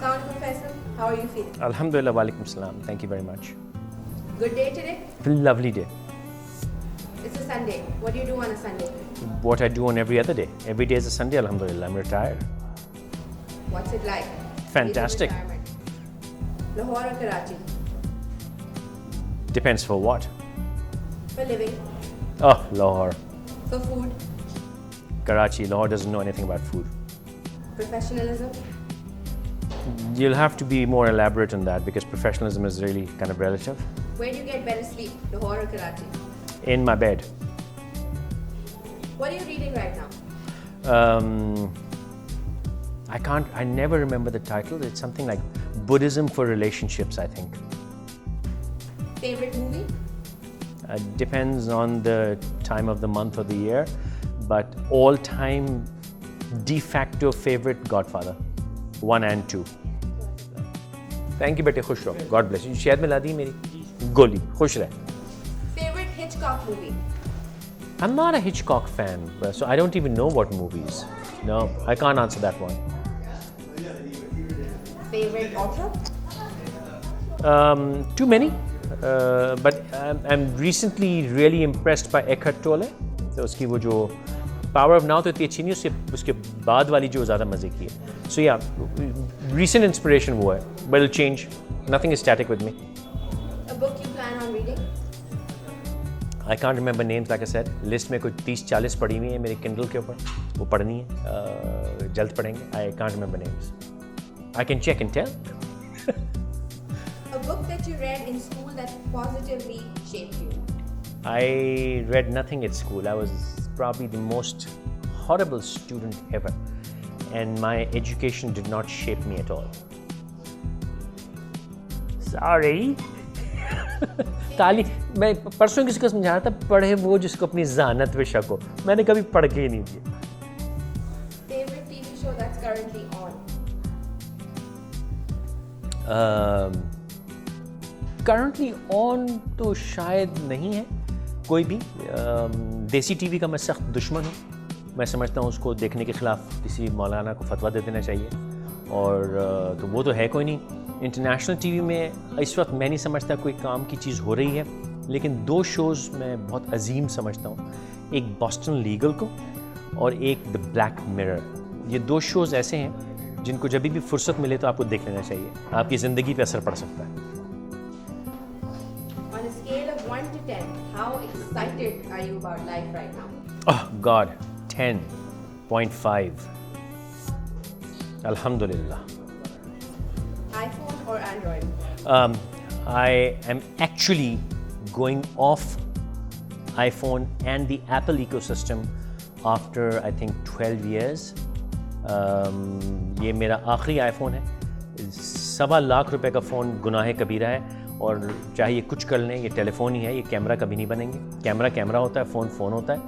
Assalamualaikum Faisal. How are you feeling? Alhamdulillah, walaikum salam. Thank you very much. Good day today? Lovely day. It's a Sunday. What do you do on a Sunday? What I do on every other day. Every day is a Sunday, alhamdulillah. I'm retired. What's it like? Fantastic. Lahore or Karachi? Depends for what. For living? Oh, Lahore. For food? Karachi. Lahore doesn't know anything about food. Professionalism? You'll have to be more elaborate on that because professionalism is really kind of relative. Where do you get better sleep? Lahore or Karachi? In my bed. What are you reading right now? I never remember the title. It's something like Buddhism for Relationships, I think. Favorite movie? Depends on the time of the month or the year, but all-time de facto favorite, Godfather 1 and 2. Thank you, bete, khush raho. God bless you. Shahid mein la di meri goli. Khush rahe. Favorite Hitchcock movie? I'm not a Hitchcock fan, so I don't even know what movies. No, I can't answer that one. Favorite author? Too many, but I'm recently really impressed by Eckhart Tolle. تو اس کی وہ جو power of now تو اتنی اچھی نہیں اس کے بعد والی جو زیادہ مزے کی ہے. سو یا ریسنٹ انسپریشن وہ ہے, but will change, nothing is static with me. A book you plan on reading? I can't remember names, like I said. List میں کوئی 30-40 پڑھی ہوئی ہیں میری کنڈل کے اوپر, وہ پڑھنی ہے, جلد پڑھیں گے. I can't remember names. I can check and tell. A book that you read in school that positively shaped you? I read nothing at school. I was probably the most horrible student ever, and my education did not shape me at all. Sorry. تعلیم میں پرسوں کسی کو سمجھا رہا تھا, پڑھے وہ جس کو اپنی ذہانت پہ شک ہو. میں نے کبھی پڑھ کے ہی نہیں دیا. Favorite TV show that's currently on? Currently on تو شاید نہیں ہے کوئی بھی. دیسی ٹی وی کا میں سخت دشمن ہوں. میں سمجھتا ہوں اس کو دیکھنے کے خلاف کسی مولانا کو فتویٰ دے دینا چاہیے, اور تو وہ تو ہے کوئی نہیں. انٹرنیشنل ٹی وی میں اس وقت میں نہیں سمجھتا کوئی کام کی چیز ہو رہی ہے, لیکن 2 شوز میں بہت عظیم سمجھتا ہوں. ایک بوسٹن لیگل کو اور ایک دا بلیک مرر. یہ 2 شوز ایسے ہیں جن کو جب بھی فرصت ملے تو آپ کو دیکھ لینا چاہیے. آپ کی زندگی پہ اثر پڑ سکتا ہے. On a scale of 1 to 10, how excited are you about life right now? Oh God, 10.5. Alhamdulillah. iPhone or Android? I am actually going off iPhone and the Apple ecosystem after I think 12 years. یہ میرا آخری آئی phone ہے. 1.25 لاکھ روپے کا phone گناہ کبیرہ ہے, اور چاہے یہ کچھ کر لیں, یہ ٹیلی فون ہی ہے, یہ کیمرہ کبھی نہیں بنیں گے. کیمرہ ہوتا ہے, فون ہوتا ہے.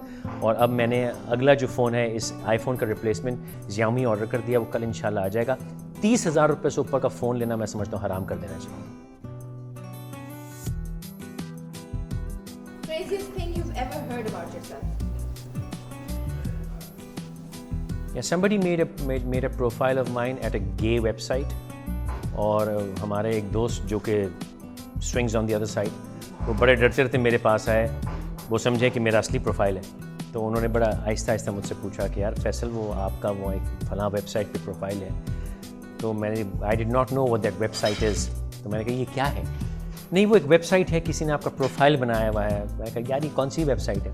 اور اب میں نے اگلا جو فون ہے اس آئی فون کا ریپلیسمنٹ Xiaomi آرڈر کر دیا, وہ کل انشاءاللہ آ جائے گا. 30,000 روپے سے اوپر کا فون لینا میں سمجھتا ہوں حرام کر دینا چاہیے. Craziest thing you've ever heard about yourself? Yeah, somebody made a profile of mine at a gay website, اور ہمارے ایک دوست جو کہ swings on the other side, وہ بڑے ڈرتے میرے پاس آئے. وہ سمجھے کہ میرا اصلی پروفائل ہے, تو انہوں نے بڑا آہستہ مجھ سے پوچھا کہ یار فیصل وہ آپ کا وہ ایک فلاں ویب سائٹ پہ پروفائل ہے. تو میں نے I did not know what that website is. تو میں نے کہا یہ کیا ہے؟ نہیں وہ ایک ویب سائٹ ہے, کسی نے آپ کا پروفائل بنایا ہوا ہے. میں نے کہا یار یہ کون سی ویب سائٹ ہے؟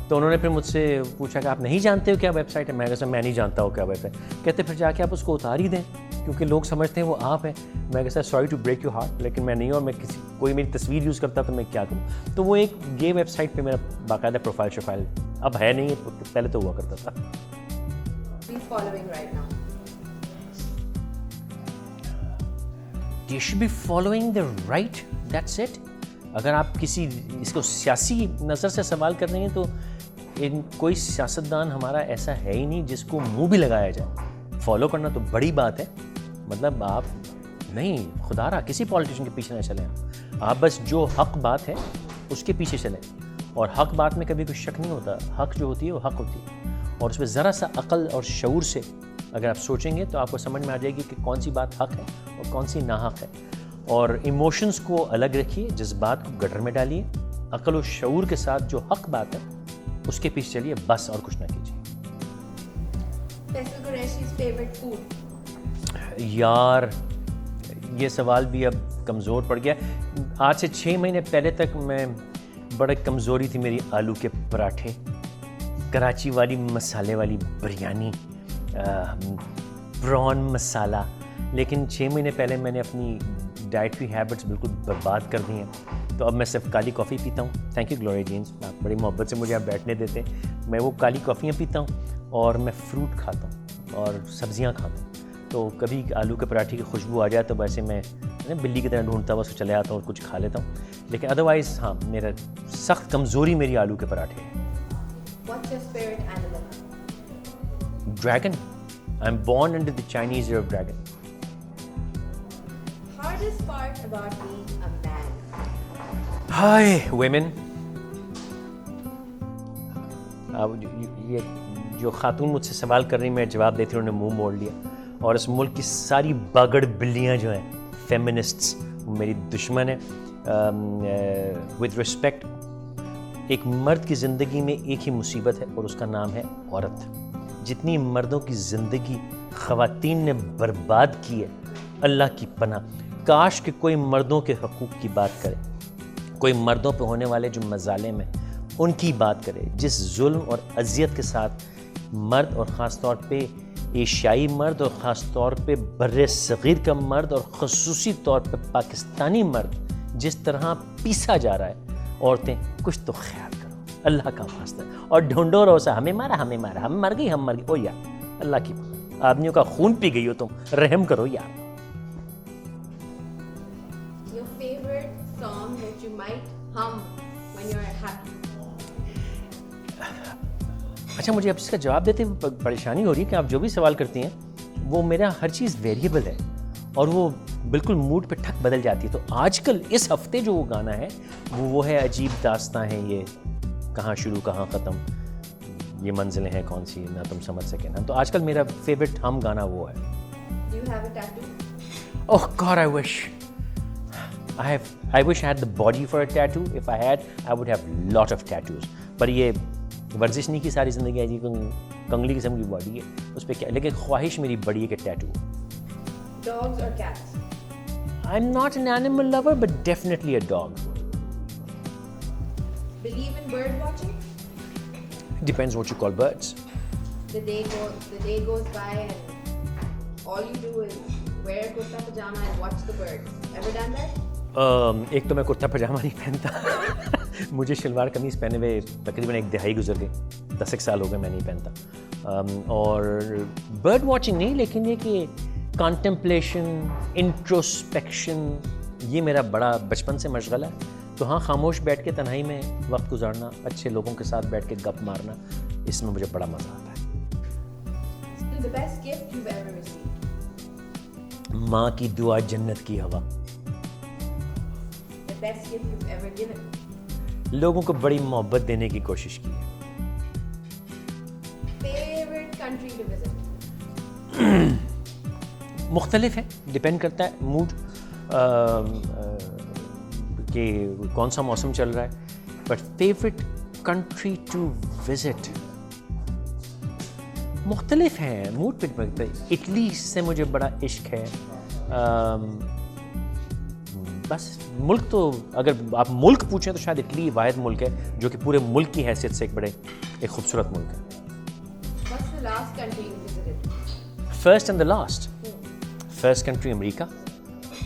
تو انہوں نے پھر مجھ سے پوچھا کہ آپ نہیں جانتے ہو کیا ویب سائٹ ہے؟ میں نے کہا میں نہیں جانتا ہوں کیا ویب سائٹ. کہتے پھر جا کے آپ اس کو اتار ہی دیں کیونکہ لوگ سمجھتے ہیں وہ آپ ہیں. میں کہا sorry to break your heart, لیکن میں نہیں, اور میں کوئی میری تصویر یوز کرتا تو میں کیا کروں. تو وہ ایک گے ویب سائٹ پہ میرا باقاعدہ پروفائل اب ہے نہیں, پہلے تو ہوا کرتا تھا. You should be following the right, that's it. اگر آپ کسی اس کو سیاسی نظر سے سوال کر رہے ہیں تو کوئی سیاستدان ہمارا ایسا ہے ہی نہیں جس کو منہ بھی لگایا جائے. فالو کرنا تو بڑی بات ہے, مطلب آپ نہیں خدا رہا کسی پولیٹیشین کے پیچھے نہ چلیں. آپ بس جو حق بات ہے اس کے پیچھے چلیں, اور حق بات میں کبھی کوئی شک نہیں ہوتا. حق جو ہوتی ہے وہ حق ہوتی ہے, اور اس میں ذرا سا عقل اور شعور سے اگر آپ سوچیں گے تو آپ کو سمجھ میں آ جائے گی کہ کون سی بات حق ہے اور کون سی ناحق ہے. اور ایموشنز کو الگ رکھیے, جذبات کو گٹر میں ڈالیے, عقل و شعور کے ساتھ جو حق بات ہے اس کے پیچھے چلیے, بس اور کچھ نہ کیجیے. Faisal Qureshi's favorite food. یار یہ سوال بھی اب کمزور پڑ گیا. آج سے 6 مہینے پہلے تک میں بڑی کمزوری تھی میری آلو کے پراٹھے, کراچی والی مسالے والی بریانی, پران مسالہ. لیکن 6 مہینے پہلے میں نے اپنی ڈائٹری ہیبٹس بالکل برباد کر دی ہیں, تو اب میں صرف کالی کافی پیتا ہوں. تھینک یو گلوریا جینز, آپ بڑی محبت سے مجھے آپ بیٹھنے دیتے ہیں. میں وہ کالی کافیاں پیتا ہوں اور میں فروٹ کھاتا ہوں اور سبزیاں کھاتا ہوں. تو کبھی آلو کے پراٹھے کی خوشبو آ جائے تو ویسے میں بلی کی طرح ڈھونڈتا ہوا اس کو چلے آتا ہوں اور کچھ کھا لیتا ہوں. لیکن ادروائز ہاں, میرا سخت کمزوری میری آلو کے پراٹھے ہے. What's your favorite animal? Dragon. I'm born under the Chinese year of dragon. Hardest part about being a man? Hi, women. یہ جو خاتون مجھ سے سوال کر رہی, میں جواب دیتی ہوں, انہوں نے منہ موڑ لیا. اور اس ملک کی ساری باگڑ بلیاں جو ہیں فیمنسٹس, میری دشمن ہیں. ود رسپیکٹ, ایک مرد کی زندگی میں ایک ہی مصیبت ہے اور اس کا نام ہے عورت. جتنی مردوں کی زندگی خواتین نے برباد کی ہے, اللہ کی پناہ, کاش کہ کوئی مردوں کے حقوق کی بات کرے, کوئی مردوں پہ ہونے والے جو مظالم ہیں ان کی بات کرے. جس ظلم اور اذیت کے ساتھ مرد, اور خاص طور پہ ایشیائی مرد, اور خاص طور پہ بر صغیر کا مرد, اور خصوصی طور پہ پاکستانی مرد جس طرح پیسا جا رہا ہے, عورتیں کچھ تو خیال کرو, اللہ کا واسطہ. اور ڈھونڈو روسا, ہمیں مارا, ہم مر گئی, او یار اللہ کی آدمیوں کا خون پی گئی ہو تم, رحم کرو یار. Your favorite song that you might hum when you're happy? اچھا, مجھے اب اس کا جواب دیتے ہوئے پریشانی ہو رہی ہے کہ آپ جو بھی سوال کرتی ہیں وہ میرا ہر چیز ویریبل ہے اور وہ بالکل موڈ پہ ٹھک بدل جاتی ہے. تو آج کل اس ہفتے جو وہ گانا ہے وہ ہے عجیب داستاں ہے یہ, کہاں شروع کہاں ختم, یہ منزلیں ہیں کون سی نہ تم سمجھ سکے نا. تو آج کل میرا فیوریٹ ہم گانا وہ ہے. Do you have a tattoo? Oh God, I wish I had the body for a tattoo. If I had, I would have lot of tattoos. پر یہ ورزش نہیں کی ساری زندگی ہے جی, کنگلی قسم کی باڈی ہے اس پہ کیا, لیکن خواہش میری بڑی ہے کہ tattoo. Dogs or cats? I'm not an animal lover, but definitely a dog. Believe in bird watching? Depends what you call birds. The day goes by and all you do is wear a kurta pajama and watch the birds. Ever done that? ایک تو میں کرتا پاجامہ نہیں پہنتا, مجھے شلوار قمیض پہنے ہوئے تقریباً 1 دہائی گزر گئی, 10 سال ہو گئے میں نہیں پہنتا. اور برڈ واچنگ نہیں, لیکن یہ کہ کانٹمپلیشن, انٹروسپیکشن, یہ میرا بڑا بچپن سے مشغلہ ہے. تو ہاں, خاموش بیٹھ کے تنہائی میں وقت گزارنا, اچھے لوگوں کے ساتھ بیٹھ کے گپ مارنا, اس میں مجھے بڑا مزہ آتا ہے. The best gift you've ever received? ماں کی دعا, جنت کی ہوا. The best gift you've ever given? لوگوں کو بڑی محبت دینے کی کوشش کی ہے. Favorite country to visit? مختلف ہے, ڈپینڈ کرتا ہے موڈ کہ کون سا موسم چل رہا ہے. But favourite country to visit مختلف ہیں, موڈ پہ ڈپینڈ کرتا ہے. اٹلی سے مجھے بڑا عشق ہے. بس ملک تو اگر آپ ملک پوچھیں تو شاید اٹلی واحد ملک ہے جو کہ پورے ملک کی حیثیت سے ایک خوبصورت ملک ہے. What's the last country you visited? First and the last. First country America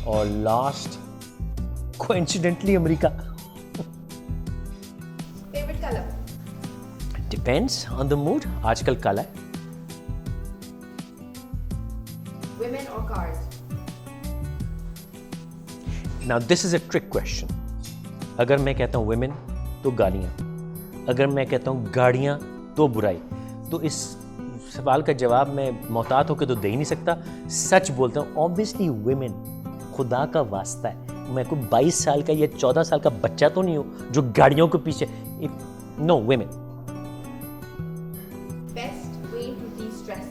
اور last coincidentally America. Favorite color? Depends on the mood. آج کل کالا ہے. Women or cars? Now this is a trick question. اگر میں کہتا ہوں women تو گالیاں, اگر میں کہتا ہوں گاڑیاں تو برائی. تو اس سوال کا جواب میں محتاط ہو کے تو دے ہی نہیں سکتا, سچ بولتا ہوں. obviously women, خدا کا واسطہ ہے, میں کوئی 22 سال کا یا 14 سال کا بچہ تو نہیں ہوں جو گاڑیوں کے پیچھے. no, women. Best way to de-stress?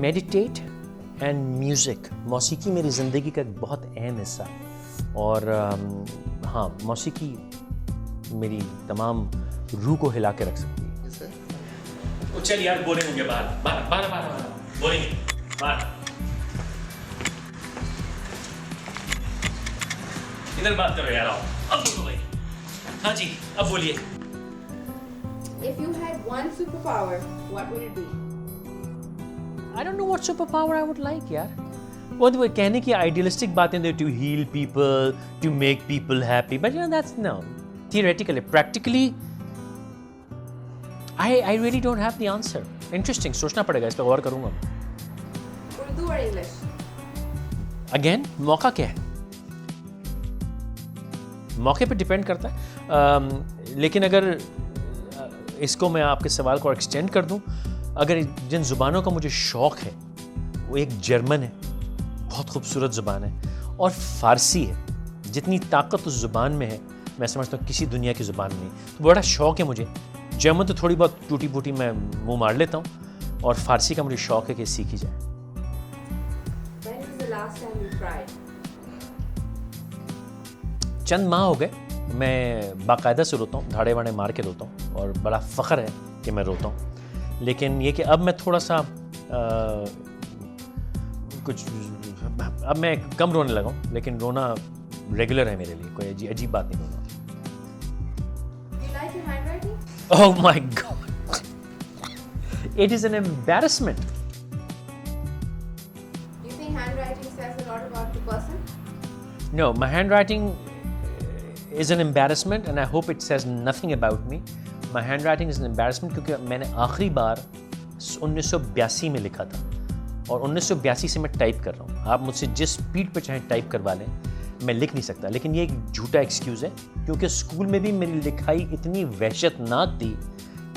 Meditate and music. موسیقی میری زندگی کا ایک بہت اہم حصہ ہے, اور ہاں موسیقی میری تمام روح کو ہلا کے رکھ سکتی ہے. چل یار بولیں ہوں گے باہر بولیں گے باہر. ادھر بات کرو یار, اب بولو بھائی. ہاں جی اب بولیے. If you had one superpower, what would it be? I don't know what superpower I would like یار. وہ کہنے کی idealistic باتیں دے, to heal people, to make people happy, but you know that's no. Theoretically, practically, I really don't have the answer. Interesting, سوچنا پڑے گا, اس پہ غور کروں گا. اردو اور انگلش؟ Again, موقع کیا ہے؟ موقع پہ ڈپینڈ کرتا ہے, لیکن اگر اس کو میں آپ کے سوال کو ایکسٹینڈ کر دوں, اگر جن زبانوں کا مجھے شوق ہے وہ ایک جرمن ہے, بہت خوبصورت زبان ہے, اور فارسی ہے. جتنی طاقت اس زبان میں ہے میں سمجھتا ہوں کسی دنیا کی زبان میں نہیں. تو بڑا شوق ہے مجھے. جرمن تو تھوڑی بہت ٹوٹی پھوٹی میں منہ مار لیتا ہوں, اور فارسی کا مجھے شوق ہے کہ سیکھی جائے. When was the last time you cried? چند ماہ ہو گئے. میں باقاعدہ سے روتا ہوں, دھاڑے واڑے مار کے روتا ہوں, اور بڑا فخر ہے کہ میں روتا ہوں. لیکن یہ کہ اب میں تھوڑا سا کچھ اب میں کم رونے لگا ہوں, لیکن رونا ریگولر ہے میرے لیے, کوئی عجیب بات نہیں رونا. Do you like your handwriting? Oh my God. It is an embarrassment. Do you think handwriting says a lot about the person? No, my handwriting is an embarrassment and I hope it says nothing about me. My handwriting is an embarrassment کیونکہ میں نے آخری بار 1982 میں لکھا تھا, اور 1982 سے میں ٹائپ کر رہا ہوں. آپ مجھ سے جس اسپیڈ پہ چاہیں ٹائپ کروا لیں, میں لکھ نہیں سکتا. لیکن یہ ایک جھوٹا ایکسکیوز ہے, کیونکہ اسکول میں بھی میری لکھائی اتنی وحشت ناک تھی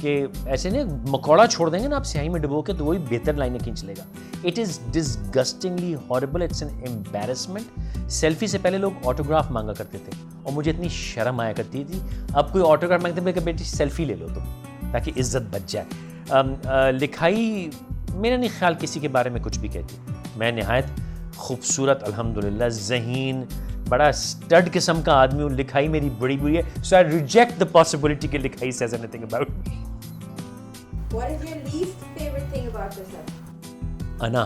کہ ایسے نہیں مکوڑا چھوڑ دیں گے نا آپ سیاہی میں ڈبو کے, تو وہی بہتر لائنیں کھینچ لے گا. It is disgustingly horrible, it's an embarrassment. Selfie سے پہلے لوگ آٹوگراف مانگا کرتے تھے, اور مجھے اتنی شرم آیا کرتی تھی. اب کوئی آٹوگراف مانگتے تھے کہ بیٹی سیلفی لے لو تم, تاکہ عزت بچ جائے. لکھائی میرا نہیں خیال کسی کے بارے میں کچھ بھی کہتی. میں نہایت خوبصورت, الحمدللہ ذہین, بڑا اسٹڈ قسم کا آدمی ہوں. لکھائی میری بڑی بری ہے, سو آئی ریجیکٹ دا پاسبلٹی کہ لکھائی says anything about me. What is your least favorite thing about yourself? انا.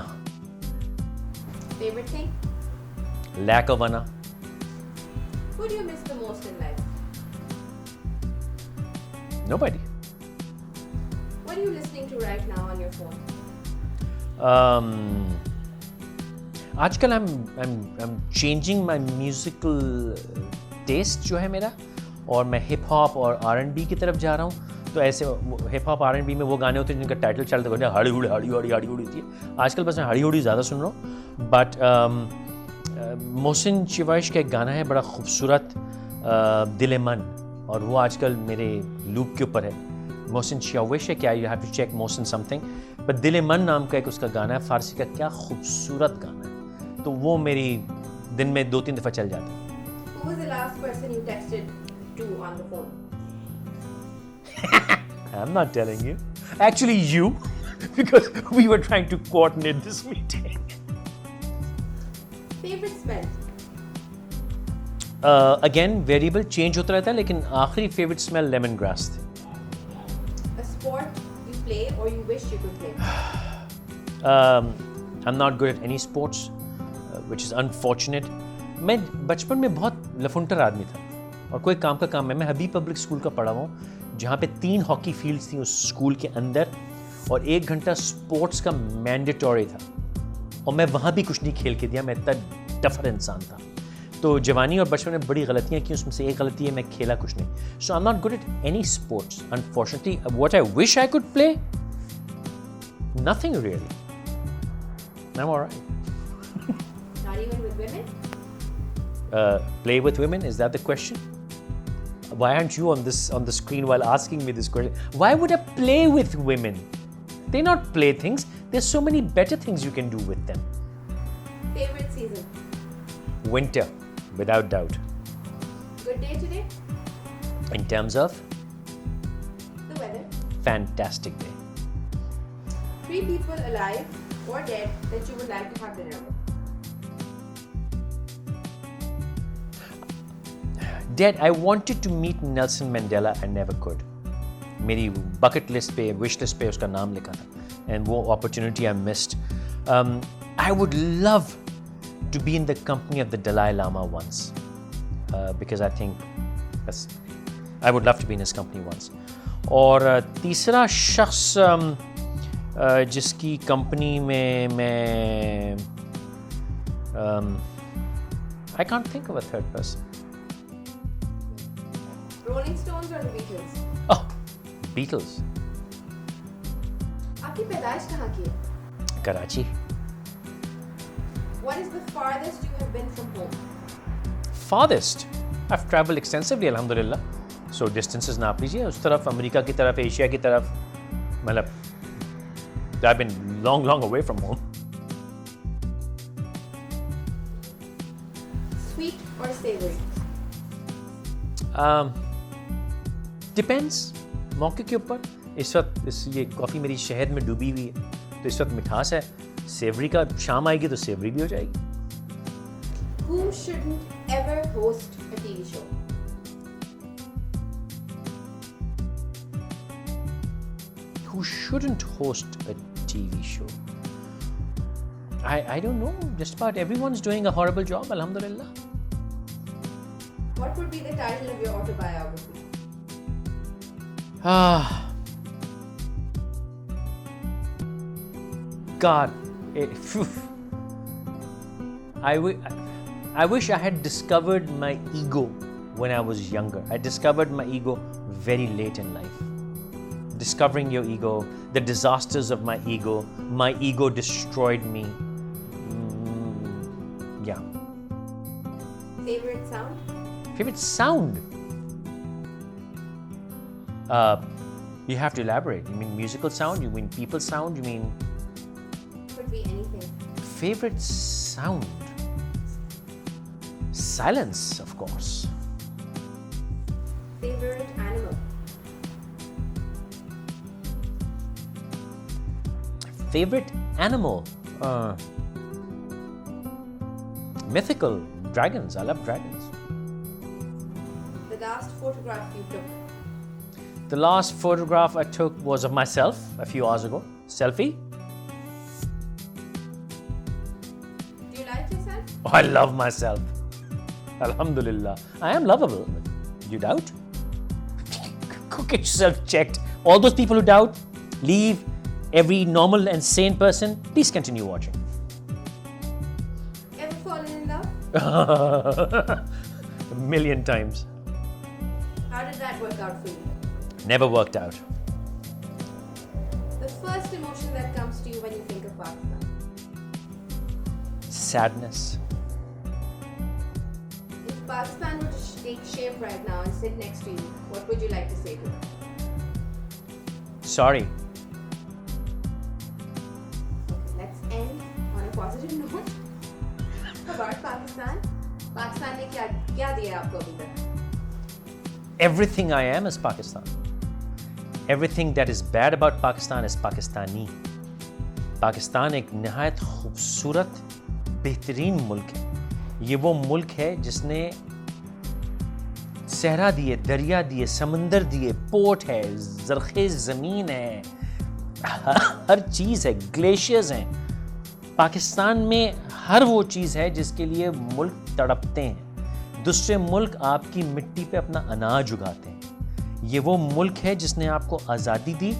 Favorite thing? لیک آف انا. Who do you miss the most in life? Nobody. What are you listening to right now on your phone? آج کل I'm changing my musical taste جو ہے میرا, اور میں hip hop اور R&B کی طرف جا رہا ہوں. تو ایسے ہپ ہاپ R&B میں وہ گانے ہوتے ہیں جن کا ٹائٹل چلتا ہے ہڑی ہوڑی ہڑی ہوڑی ہڑی ہوڑی ہوتی ہے. آج کل بس میں ہڑی ہوڑی زیادہ سن رہا ہوں. بٹ محسن چیوائش کا ایک گانا ہے بڑا خوبصورت, دل من, اور وہ آج کل میرے لوپ کے اوپر ہے. محسن چیوائش ہے, کیا you have to check Mohsin something, but دل من نام کا ایک اس کا گانا ہے فارسی کا, کیا خوبصورت گانا ہے. تو وہ میری دن میں 2-3 دفعہ چل جاتا ہے. Who was the last person you texted to on the phone? I'm not telling you. Actually, you, because we were trying to coordinate this meeting. Favorite smell? Again, variable, change ہوتا رہتا ہے, لیکن آخری favorite smell lemon grass تھی. A sport you play or you wish you could play? I'm not good at any sports, which is unfortunate. میں بچپن میں بہت لفنٹر آدمی تھا, اور کوئی کام کا کام میں حبیب پبلک اسکول کا پڑھا ہوں, جہاں پہ 3 ہاکی فیلڈس تھیں اس اسکول کے اندر, اور 1 گھنٹہ اسپورٹس کا مینڈیٹوری تھا, اور میں وہاں بھی کچھ نہیں کھیل کے دیا. میں اتنا ڈفر انسان تھا. تو جوانی اور بچپن میں بڑی غلطیاں کی, اس میں سے ایک غلطی ہے میں کھیلا کچھ نہیں. So I am not good at any sports unfortunately. What I wish I could play, nothing really. I am alright. Not even with women? Play with women, is that the question? Why aren't you on the screen while asking me this question? Why would I play with women? They're not playthings. There's so many better things you can do with them. Favorite season? Winter, without doubt. Good day today? In terms of? The weather? Fantastic day. 3 people alive or dead that you would like to have dinner with? Dead, I wanted to meet Nelson Mandela, I never could. میری bucket list پہ وش list پہ اس کا نام لکھا تھا and وہ opportunity I missed. I would love to be in the company of the Dalai Lama once because I think I would love to be in his company once. اور تیسرا شخص جس کی کمپنی میں I can't think of a third person. Rolling Stones or the Beatles? Beatles. آپ کی پیدائش کہاں کی ہے؟ Karachi. What is the farthest you have been from home? Farthest? I've traveled extensively, alhamdulillah. So distances ناپ لیجیے, اس طرف امریکہ کی طرف, ایشیا کی طرف, مطلب I've been long away from home. Sweet or savory? Depends موقع کے اوپر. اس وقت یہ کافی میری شہد میں ڈوبی ہوئی ہے تو اس وقت مٹھاس ہے. سیوری کا شام آئے گی تو سیوری بھی ہو جائے گی. Who shouldn't ever host a TV show? Who shouldn't host a TV show? I don't know. Just about everyone's doing a horrible job, alhamdulillah. What would be the title of your autobiography? God, I wish I had discovered my ego when I was younger. I discovered my ego very late in life. Discovering your ego, the disasters of my ego destroyed me. Yeah. Favorite sound? Favorite sound? You have to elaborate. You mean musical sound? You mean people sound? You mean... Could be anything. Favorite sound? Silence, of course. Favorite animal? Favorite animal? Mythical. Dragons. I love dragons. The last photograph you took? The last photograph I took was of myself a few hours ago. Selfie. Do you like yourself? Oh, I love myself. Alhamdulillah. I am lovable. You doubt? Go get yourself checked. All those people who doubt, leave. Every normal and sane person, please continue watching. Ever fallen in love? A million times. How did that work out for you? Never worked out. The first emotion that comes to you when you think of Pakistan? Sadness. If Pakistan were to take shape right now and sit next to you, what would you like to say to it? Sorry. Let's end on a positive note. About Pakistan. Pakistan نے کیا دیا آپ کو ابھی تک؟ Everything I am is Pakistan. Everything that is bad about Pakistan is Pakistani. Pakistan ایک نہایت خوبصورت بہترین ملک ہے. یہ وہ ملک ہے جس نے صحرا دیے, دریا دیے, سمندر دیے, پورٹ ہے, زرخیز زمین ہے, ہر چیز ہے, گلیشیئرز ہیں. پاکستان میں ہر وہ چیز ہے جس کے لیے ملک تڑپتے ہیں. دوسرے ملک آپ کی مٹی پہ اپنا اناج اگاتے ہیں. یہ وہ ملک ہے جس نے آپ کو آزادی دی,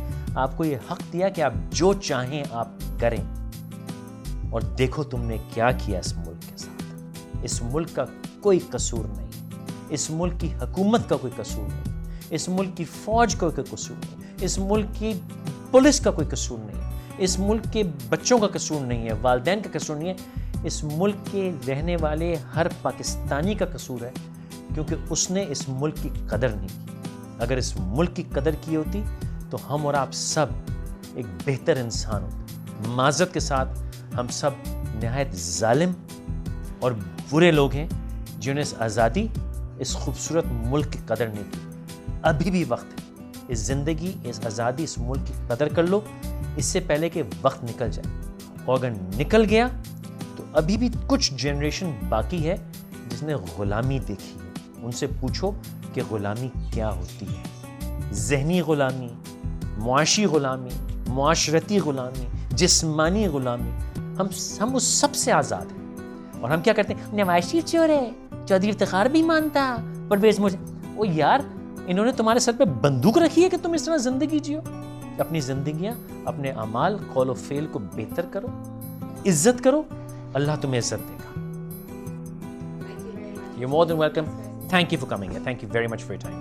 آپ کو یہ حق دیا کہ آپ جو چاہیں آپ کریں. اور دیکھو تم نے کیا کیا اس ملک کے ساتھ. اس ملک کا کوئی قصور نہیں, اس ملک کی حکومت کا کوئی قصور نہیں, اس ملک کی فوج کا کوئی قصور نہیں, اس ملک کی پولیس کا کوئی قصور نہیں, اس ملک کے بچوں کا قصور نہیں ہے, والدین کا قصور نہیں ہے. اس ملک کے رہنے والے ہر پاکستانی کا قصور ہے, کیونکہ اس نے اس ملک کی قدر نہیں کی. اگر اس ملک کی قدر کی ہوتی تو ہم اور آپ سب ایک بہتر انسان ہوتے. معذرت کے ساتھ ہم سب نہایت ظالم اور برے لوگ ہیں جنہوں نے اس آزادی, اس خوبصورت ملک کی قدر نہیں کی. ابھی بھی وقت ہے, اس زندگی, اس آزادی, اس ملک کی قدر کر لو, اس سے پہلے کہ وقت نکل جائے. اور اگر نکل گیا تو ابھی بھی کچھ جنریشن باقی ہے جس نے غلامی دیکھی ہے. ان سے پوچھو کہ غلامی کیا ہوتی ہے. ذہنی غلامی, معاشی غلامی, معاشرتی غلامی, جسمانی غلامی, ہم اس سب سے آزاد ہیں. اور ہم کیا کرتے ہیں, نواز شریف چور ہے, چودھری افتخار بھی مانتا, پرویز مشرف. او یار, انہوں نے تمہارے سر پہ بندوق رکھی ہے کہ تم اس طرح زندگی جیو. اپنی زندگیاں, اپنے اعمال, قول و فعل کو بہتر کرو, عزت کرو, اللہ تمہیں عزت دے گا. Thank you very much. You're more than welcome. Thank you for coming here. Thank you very much for your time.